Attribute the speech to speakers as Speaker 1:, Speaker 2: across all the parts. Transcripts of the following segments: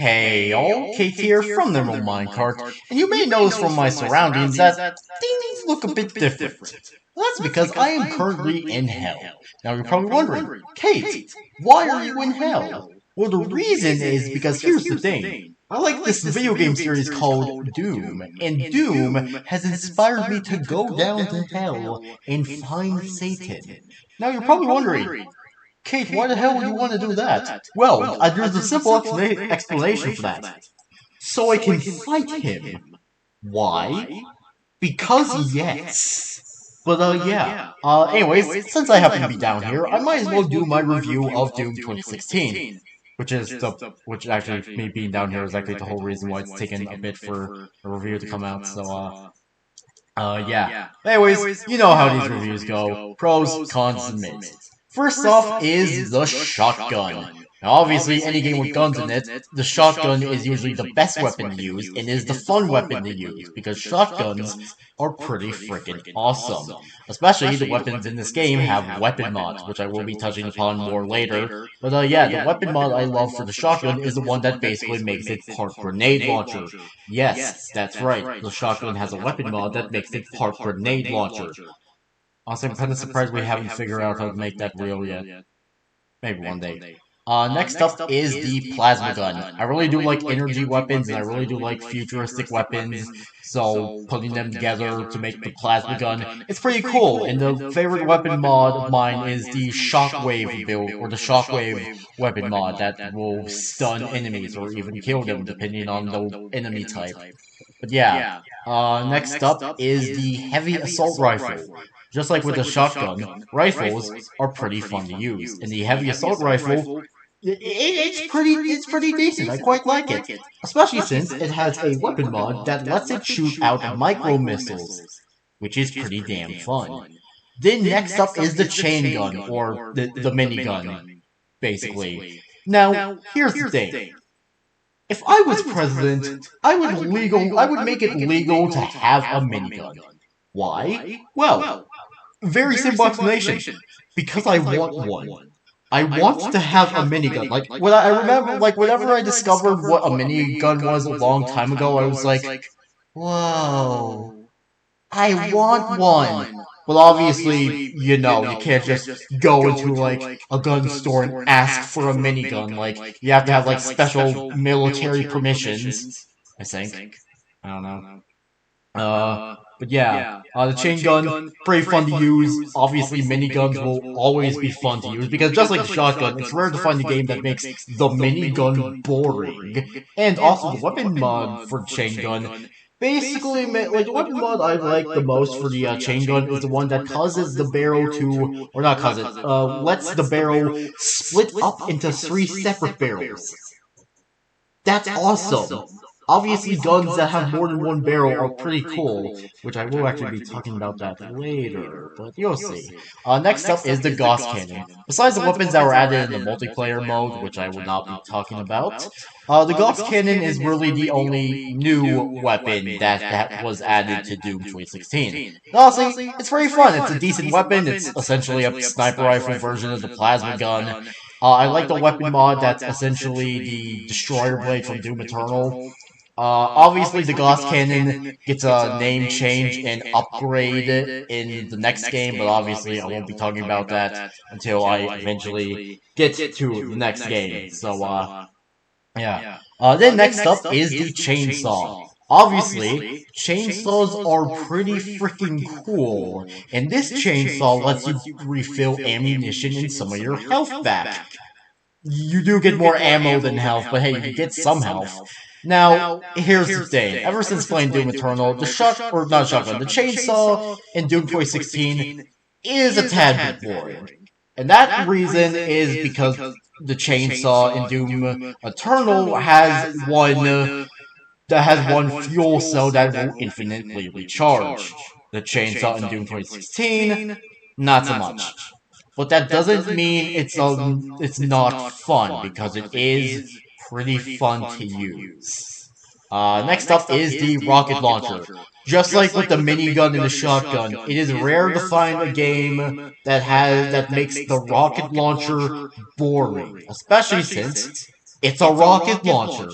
Speaker 1: Hey all, Kate here from the Minecart, and you may notice from my surroundings that things look a bit different. Well, that's because I am currently in hell. Now you're probably wondering, Kate, why are you in hell? Well, the reason is because here's the thing. I like this video game series called Doom, and Doom has inspired me to go down to hell and find Satan. Now you're probably wondering, Kate, why the hell would you want to do that? Well, there's a simple explanation for that. So I can fight him. Why? Because yes. But yeah. Anyways, since I happen to be down here, I might as well do my review of Doom 2016. Which actually, me being down here is actually the whole reason why it's taken a bit for a review to come out, so, yeah. Anyways, you know how these reviews go. Pros, cons, and mids. First off is the shotgun. Now obviously, any game with guns in it, the shotgun is usually the best weapon to use, and is the fun weapon to use, because shotguns are pretty freaking awesome. Especially the weapons in this game have weapon mods, which I will be touching upon more later. But yeah, the weapon mod I love for the shotgun is the one that basically makes it part grenade launcher. Yes, that's right, the shotgun has a weapon mod that makes it part grenade launcher. Honestly, I'm kind of surprised we haven't figured out how to make that real yet. Maybe one day. Next up is the plasma gun. I really do like energy weapons, and I really do like futuristic weapons, so putting them together to make the plasma gun, it's pretty cool. And the favorite weapon mod of mine is the shockwave build, or the shockwave weapon mod that will stun enemies, or even kill them, depending on the enemy type. But yeah, next up is the heavy assault rifle. Just like with the shotgun, rifles are pretty fun to use, and the heavy assault rifle, it's pretty decent. I quite like it, especially since it has a weapon mod that lets it shoot out micro missiles, which is pretty damn fun. Then next up is the chain gun, or the minigun, basically. Now here's the thing. If I was president, I would make it legal to have a minigun. Why? Well, very simple explanation. Because I want one. I want to have a minigun. Like, when I remember, like, whenever I discovered what a minigun was a long time ago, I was like, whoa, I want one. Well, obviously, you know, you can't just go into, like, a gun store and ask for a minigun. Like, you have to have, like, special military permissions, I think. I don't know. But yeah, the chain gun, pretty fun to use. Obviously, miniguns will always be fun to use, because just like the shotgun, it's rare to find a game that makes the minigun boring. And also, the weapon mod for chain gun, basically, like, the weapon mod I like the most for the chain gun is the one that causes the barrel to, or not causes, lets the barrel split up into 3 separate barrels. That's awesome. Obviously, guns that have more than one barrel are pretty cool, which I will actually be talking about that later, but you'll see. Next up is the Gauss Cannon. Besides the weapons that were added in the multiplayer mode, which I will not be talking about, the Gauss Cannon is really the only new weapon that was added to Doom 2016. Honestly, it's very fun. It's a decent weapon. It's essentially a sniper rifle version of the plasma gun. I like the weapon mod that's essentially the Destroyer Blade from Doom Eternal. Obviously, the Gauss Cannon gets a name change and upgrade in the next game, but obviously I won't be talking about that until I eventually get to the next game. So, yeah. Then next up is the chainsaw. Obviously, chainsaws are pretty freaking cool, and this chainsaw lets you refill ammunition and some of your health back. You do get more ammo than health, but hey, you get some health. Now, here's the thing. Ever since playing Doom Eternal, the the chainsaw in Doom 2016 is a tad bit boring. And that reason is because the chainsaw in Doom Eternal has one fuel cell that will infinitely recharge. The chainsaw in Doom 2016, not so much. But that doesn't mean it's not fun, because it is pretty fun to use. Next up is the rocket launcher. Just like with the minigun and the shotgun, it is rare to find a game that makes the rocket launcher boring, especially since it's a rocket launcher.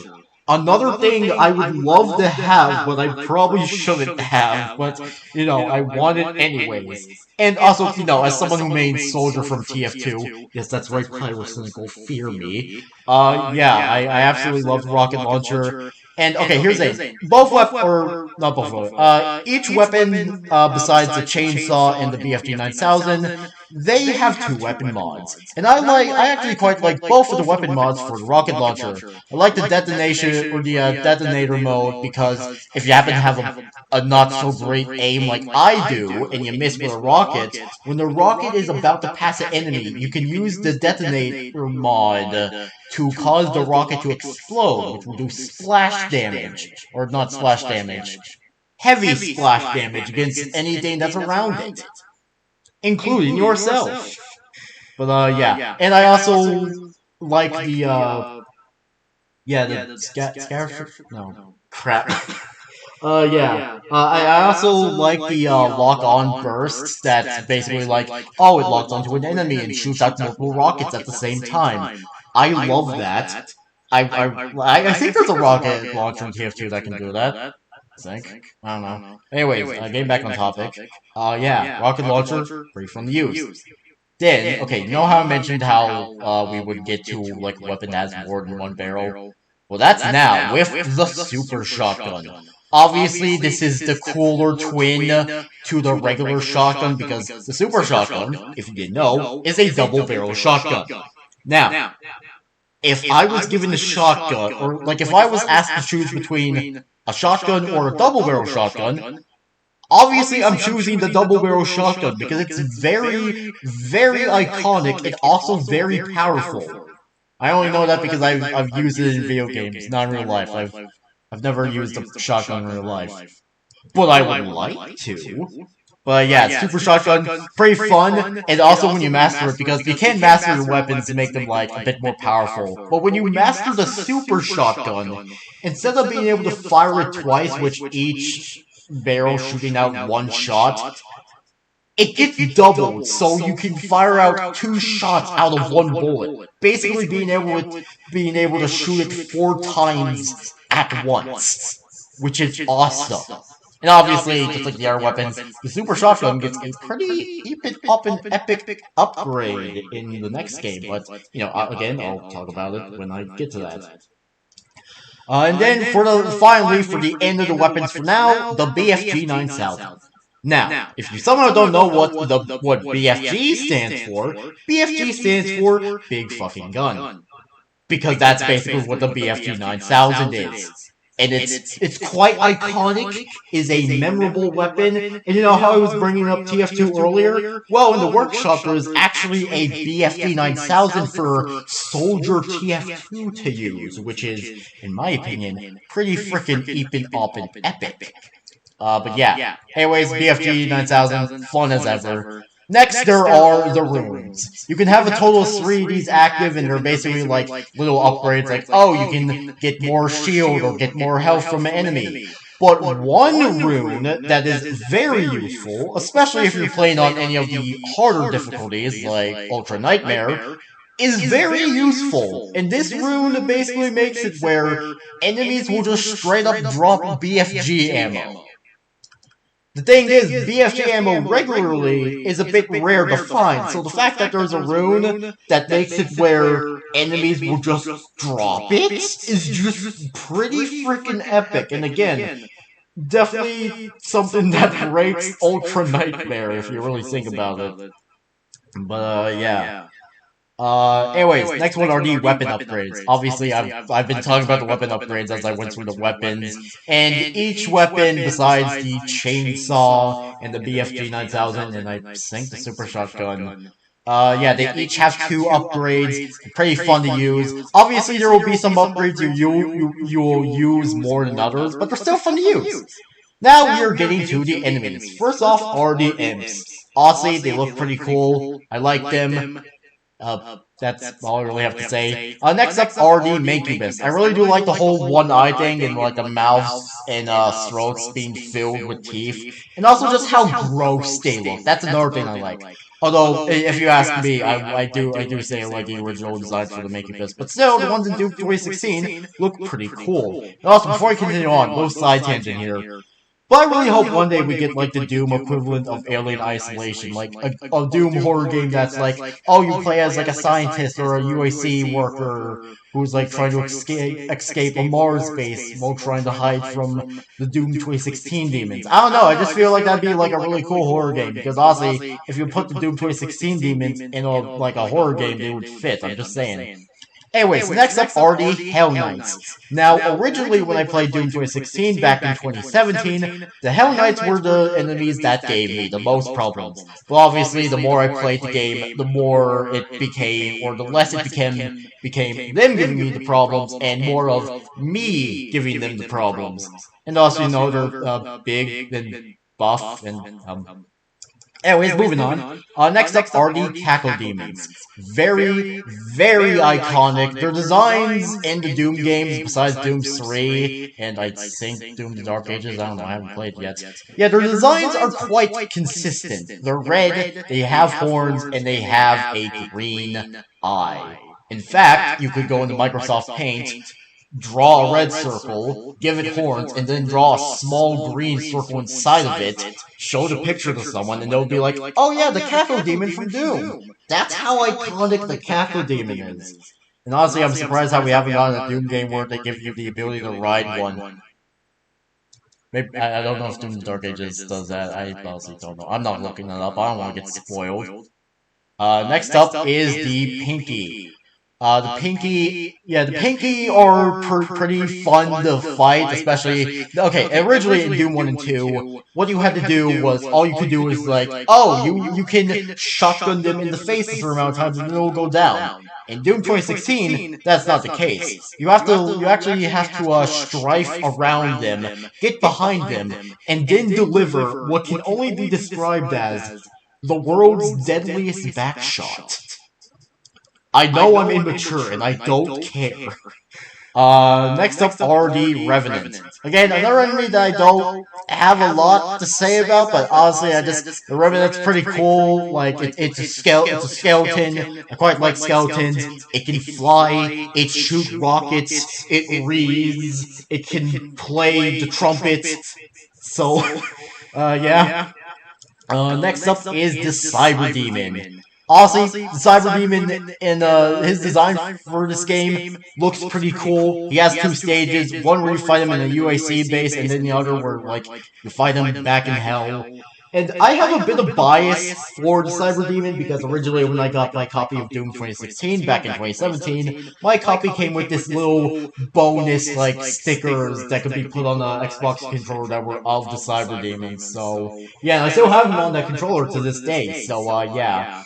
Speaker 1: Another thing I would love to have, but I probably shouldn't have, but, I want it anyways. And also, as someone who made Soldier from TF2, yes, that's right, Pyrocynical, fear me. Yeah, I absolutely love the rocket launcher. And, okay, here's a, both weapons, or, not both weapons, each weapon, besides the chainsaw and the BFG 9000, they have two weapon mods. And I actually quite like both of the weapon mods for the rocket launcher. I like the detonation or the detonator mode because if you happen to have a not so great aim like I do and you miss with a rocket, when the rocket is about to pass an enemy, you can use the detonator mod to cause the rocket to explode, which will do splash damage, or not splash damage, heavy splash damage against anything that's around it, including yourself. But yeah, and I also like the the scatter. No, crap. Yeah. I also like the lock-on bursts. That's basically like, oh, it locks onto an enemy and shoots out multiple rockets at the same time. I love that. I think there's a rocket launcher in TF2 that can do that. I think. I don't know. Anyways, getting back on topic. Yeah, rocket launcher, free from the use. Then, okay, you know how I mentioned how we would get to, like, a weapon that has more than one barrel? Well, that's now with the super shotgun. Obviously, this is the cooler twin to the regular shotgun because the super shotgun, if you didn't know, is a double barrel shotgun. Now, if I was given a shotgun, or like if I was asked to choose between a shotgun or a double barrel shotgun, obviously I'm choosing the double barrel shotgun because it's very, very iconic and also very powerful. I only know that because I've used it in video games, not in real life. I've never used a shotgun in real life. But I would like to. But yeah, super shotgun, pretty fun, and also when you master it, because you can master your weapons to make them, like, a bit more powerful. But when you master the super shotgun, instead of being able to fire it twice, which each barrel shooting out one shot, it gets doubled, so you can fire out two shots out of one bullet. Basically being able to shoot it 4 times at once, which is awesome. And obviously, just like the other weapons, the super shotgun gets a pretty epic upgrade in the next game. But, again, I'll talk about it when I get to that. And then, finally, for the end of the weapons for now, the BFG 9000. Now, if you somehow don't know what BFG stands for, BFG stands for Big Fucking Gun. Because that's basically what the BFG 9000 is. And it's quite iconic, is a memorable weapon, and you know how I was bringing up TF2 earlier? Well, in the workshop there is actually a BFG 9000 for Soldier TF2 to use, which is, in my opinion, pretty frickin' eepin' epic. But yeah. Anyways, BFG 9000, fun as ever. Next, there are the runes. You can have a total of 3 of these active, and they're basically like little upgrades, like, oh, you can get more shield or get more health from an enemy. But one rune that is very useful, especially if you're playing on any of the harder difficulties, like Ultra Nightmare, is very useful. And this rune basically makes it where enemies will just straight up drop BFG ammo. The thing is, BFG ammo regularly is a bit rare to find, so the fact that there's a rune that makes it where enemies will just drop it is just pretty freaking epic. And again, definitely something that breaks Ultra Nightmare if you really think about it. But yeah. Anyways, next one are the weapon upgrades. Obviously, I've been talking about the weapon upgrades as I went through the weapons, and each weapon besides the chainsaw and the BFG 9000, and I think the super shotgun, yeah, they each have 2 upgrades. Pretty fun to use. Obviously, there will be some upgrades you will use more than others, but they're still fun to use. Now we are getting to the enemies. First off are the imps. Honestly, they look pretty cool. I like them. That's all I really have to say. Next up are the Mancubus. I really do like the whole one eye thing and like the mouth and throats being filled with teeth. And also just how gross they look. That's another thing I like. Although, if you ask me, I do say I like the original designs for the Making Fist, but still, the ones in Doom 2016 look pretty cool. And also, before I continue on, little side tangent here. But I really hope one day we get like the Doom equivalent of Alien Isolation, like a Doom horror game that's like, oh, you play as like a scientist or a UAC worker who's like trying to escape a Mars base while trying to hide from the Doom 2016 demons. I don't know, I just feel like that'd be like a really cool horror game, because honestly, if you put the Doom 2016 demons in a horror game, they would fit, I'm just saying. Anyways, next up are the Hell Knights. Now, originally when I played Doom 2016 back in 2017, the Hell Knights were the enemies that gave me the most problems. But obviously, the more I played the game, the more it became, or the less it became them giving me the problems, and more of me giving them the problems. And also, they're big and buff and Anyways, moving on. Next up are the Cackle Demons. Very, very iconic. Their designs in the Doom games, besides Doom 3, and I think Doom the Dark Ages, I don't know, I haven't played yet. Yeah, their designs are quite consistent. They're red, they have horns, and they have a green eye. In fact, you could go into Microsoft Paint, draw a red circle, give it horns, and then draw a small green circle inside of it, show the picture to someone, and they'll be like, oh yeah, the Cackle Demon from Doom. That's how iconic the Cackle Demon is. And honestly, I'm surprised how we haven't gotten a Doom game where they give you the ability to ride one. Maybe, I don't know if Doom Dark Ages does that. I honestly don't know. I'm not looking that up. I don't want to get spoiled. Next up is the Pinky. The Pinky are pretty fun to fight, especially, okay, originally in Doom 1 and 2, what you had to do was, all you could do was like, oh, you can shotgun them in the face a certain amount of times and it'll go down. In Doom 2016, that's not the case. You actually have to strife around them, get behind them, and then deliver what can only be described as the world's deadliest backshot. I know I'm immature, and I don't care. Next up are the Revenant. Again, another enemy that I don't have a lot to say about, but honestly, the Revenant's pretty cool. Like, it's a skeleton. I quite like skeletons. It can fly, it shoots rockets, it reads, it can play the trumpet. So, yeah. Next up is the Cyber Demon. Honestly, the Cyber Demon in his design for this game looks pretty cool. He has two stages, one where you fight him in a UAC base, and then the other where, like, you fight him back in hell. And I have a bit of bias for the Cyber Demon, because originally when I got my copy of Doom 2016 back in 2017, my copy came with this little bonus, like, stickers that could be put on the Xbox controller that were of the Cyber Demon. So, yeah, and I still have them on that controller to this day, so, yeah.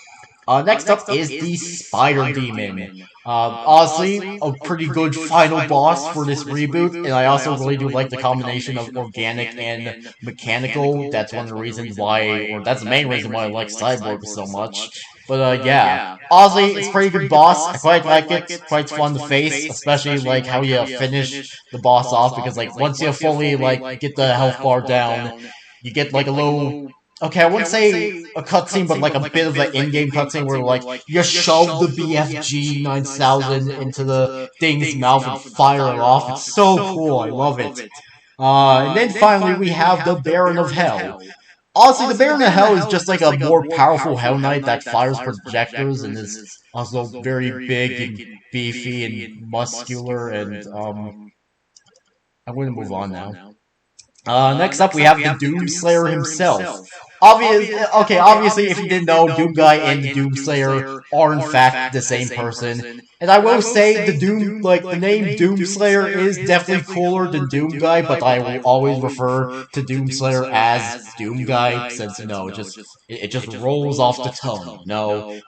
Speaker 1: Next up is the Spider Demon. Honestly, a pretty good final boss for this reboot, and I also really do like the combination of organic and mechanical. That's one of the reasons why, or that's the main reason why I like Cyborg so much. But, yeah. Honestly, it's a pretty good boss. I quite like it. It's quite fun to face, especially, like, how you finish the boss off, because, like, once you fully, like, get the health bar down, you get, like, a little... Okay, I wouldn't say a cutscene, but like a bit of an in-game cutscene where like you shove the BFG 9000 into the thing's mouth and fire it off. It's so cool. I love it. And then finally we have the Baron of Hell. Honestly, the Baron of Hell is just like a more powerful Hell Knight that fires projectors and is also very big and beefy and muscular. And I'm going to move on now. Next up, we have the Doomslayer himself. Obviously, if you didn't know, Doomguy and the Doomslayer are in fact the same person. And I will say the name Doomslayer is definitely cooler than Doomguy, but I will always refer to Doomslayer as Doomguy, since it just rolls off the tongue.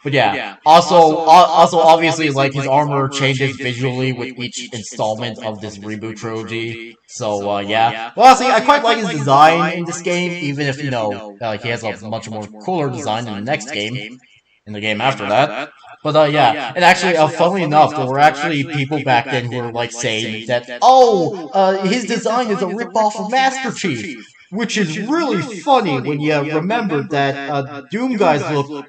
Speaker 1: But yeah. Also, obviously, like his armor changes visually with each installment of this reboot trilogy. So yeah. Well, honestly, I quite like his design in this game, even if he has a much more cooler design in the next game, in the game after that. But yeah, and actually, funnily enough, there were actually people back then who were like saying that, his design is a ripoff of Master Chief, which is really funny when you remember that Doom guys look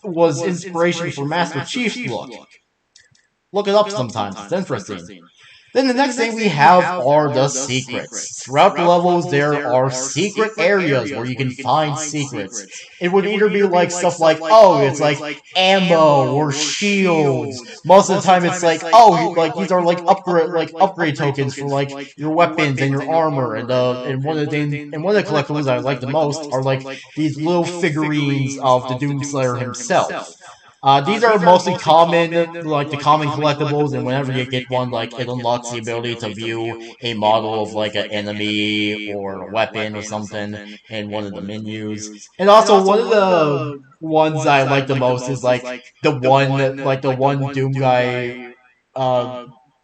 Speaker 1: was inspiration for Master Chief's look. Look it up sometimes, it's interesting. Then the next thing we have are the secrets. Throughout the levels, there are secret areas where you can find secrets. It would either be like stuff like, oh, it's like ammo or shields. Most of the time, it's like, oh, like these are like upgrade tokens for like your weapons and your armor. And one of the collectibles I like the most are like these little figurines of the Doomslayer himself. These are mostly common, like the common collectibles, and whenever you get one, like it unlocks the ability to view a model of like an enemy or a weapon or something in one of the menus. And also, one of the ones I like the most is like the one Doom guy,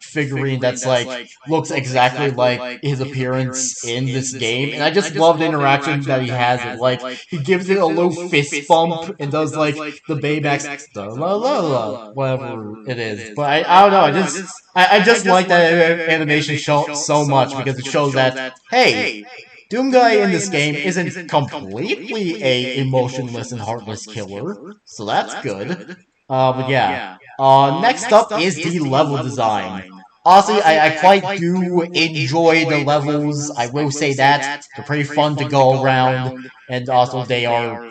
Speaker 1: figurine that's like looks exactly like his appearance in this game, and I just love the interaction that he has. It like he gives it a little fist bump and does like the Baymax la la la whatever it is. But I don't know. I just like that animation show so much because it shows that hey, Doom Guy in this game isn't completely a emotionless and heartless killer, so that's good. But yeah. Next up is the level design. Honestly, I quite do enjoy the levels. I will say that they're pretty fun to go around, and also they are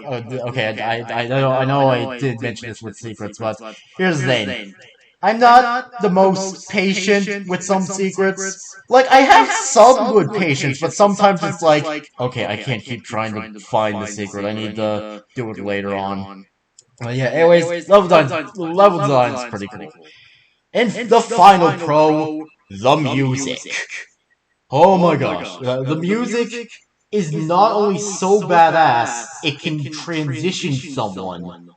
Speaker 1: okay. I know I did mention this with secrets, but here's the thing: I'm not the most patient with some secrets. Like I have some good patience, but sometimes it's like, okay, I can't keep trying to find the secret. I need to do it later on. Yeah, anyways, level design's pretty cool. And the final pro, the music. Oh my gosh, the music is not only so badass, it can transition someone.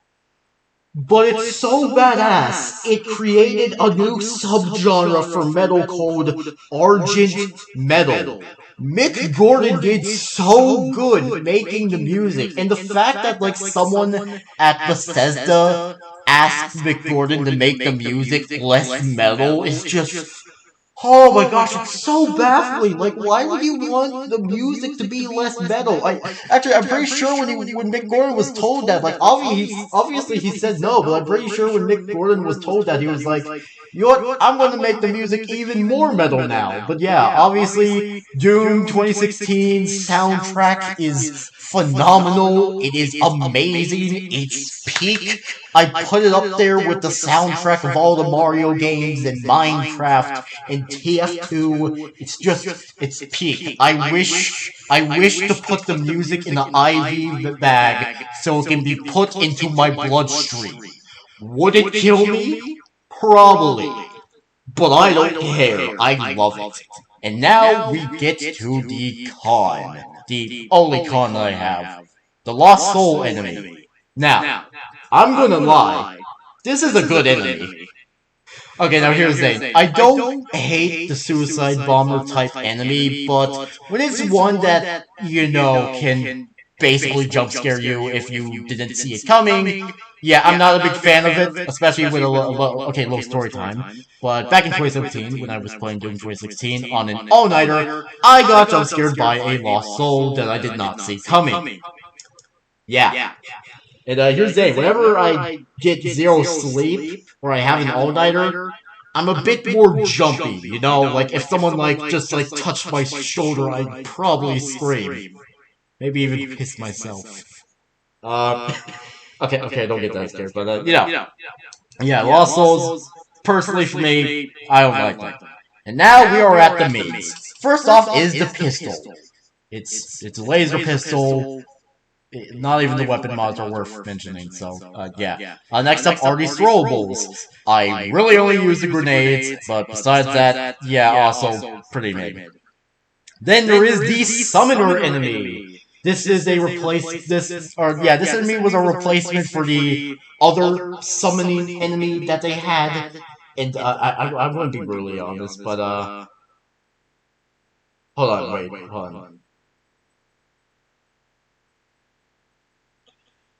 Speaker 1: But it's so badass, it created a new subgenre for metal called Argent Metal. Mick Gordon did so good making the music, and the fact that like someone at Bethesda asked Mick Gordon to make the music less metal is just oh my gosh, it's so baffling. Like, why would you want the music to be less metal? I'm pretty sure when Mick Gordon was told that, like, obviously he said no, but I'm pretty sure when Mick Gordon was told that, he was like, you know what, I'm going to make the music even more metal now. But yeah, obviously, Doom 2016 soundtrack is phenomenal. It is amazing. It's peak. I put it up there with the soundtrack of all the Mario games and Minecraft and TF2. It's peak. I wish to put the music in an IV bag so it can be put into my bloodstream. Would it kill me? Probably. But I don't care. I love it. And now we get to the con. The only con that I have. The Lost Soul enemy. Now, I'm gonna lie. This is a good enemy. Okay, now here's the thing. I don't hate the suicide bomber type enemy, but when it's one that, can basically jump scare you if you didn't see it coming, yeah, I'm not a big fan of it, especially with little story time. But back in 2017, when I was playing Doom 2016 on an all-nighter, I got jump scared by a lost soul that I did not see coming. Yeah. And here's the thing, whenever I get zero sleep, or I have an all-nighter, I'm a bit more jumpy, like if someone just touched my shoulder, I'd probably scream. Maybe even piss myself. Okay, don't get that scared, but yeah, Lost Souls, personally for me, I don't like them. And now we are at the mains. First off is the pistol. It's a laser pistol. Not even the weapon mods are worth mentioning, so, yeah. Next up are these throwables. I really only use the grenades, but besides that, yeah, also pretty mid. Then there is the Summoner enemy. This enemy was a replacement for the other summoning enemy that they had. And, I'm going to be brutally honest, but, hold on.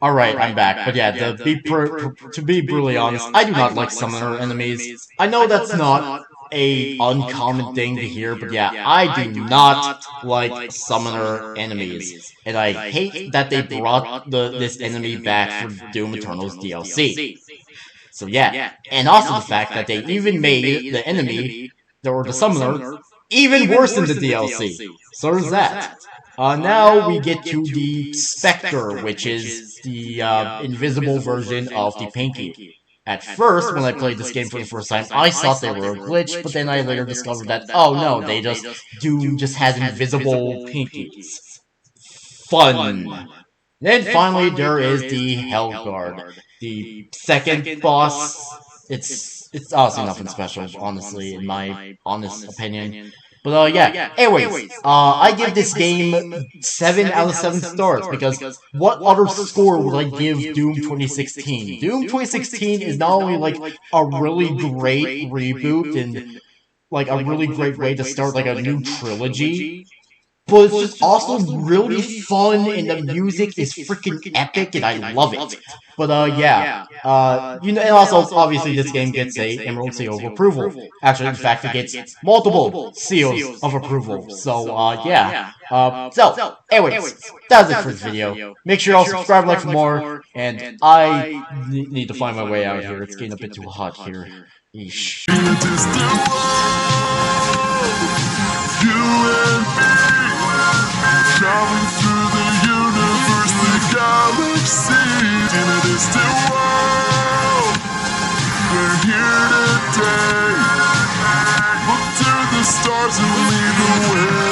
Speaker 1: Alright, I'm back. But yeah, to be brutally honest, I do not like summoner enemies. I know that's not a uncommon thing to hear, but yeah, I do not like summoner enemies, and I hate that they brought this enemy back for Doom Eternal's DLC. So yeah, and also the fact that they even made the enemy, or the summoner, even worse in the DLC. So there's that. Now we get to the Spectre, which is the invisible version of the Pinky. At first, when I played this game for the first time, I thought they were a glitch, but then I later discovered that, oh no, Doom just has invisible pinkies. Fun! Then finally, there is the Hellguard, the second boss. It's honestly nothing special, honestly, in my honest opinion. But yeah. Anyways, I give this game 7 out of 7 stars because what other score would I give Doom 2016? Doom 2016 is not only like a really great reboot and like a really great way to start like a new trilogy, but it's just also really fun, and the music is freaking epic, and I love it. But yeah, and also obviously this game gets a Emerald Seal of Approval. Actually, in fact, it gets multiple seals of approval. So yeah. So anyways, that's it for this video. Make sure y'all subscribe, like for more, and I need to find my way out here. It's getting a bit too hot here. Yeesh. Traveling through the universe, the galaxy, in a distant world. We're here today. Look to the stars and lead the way.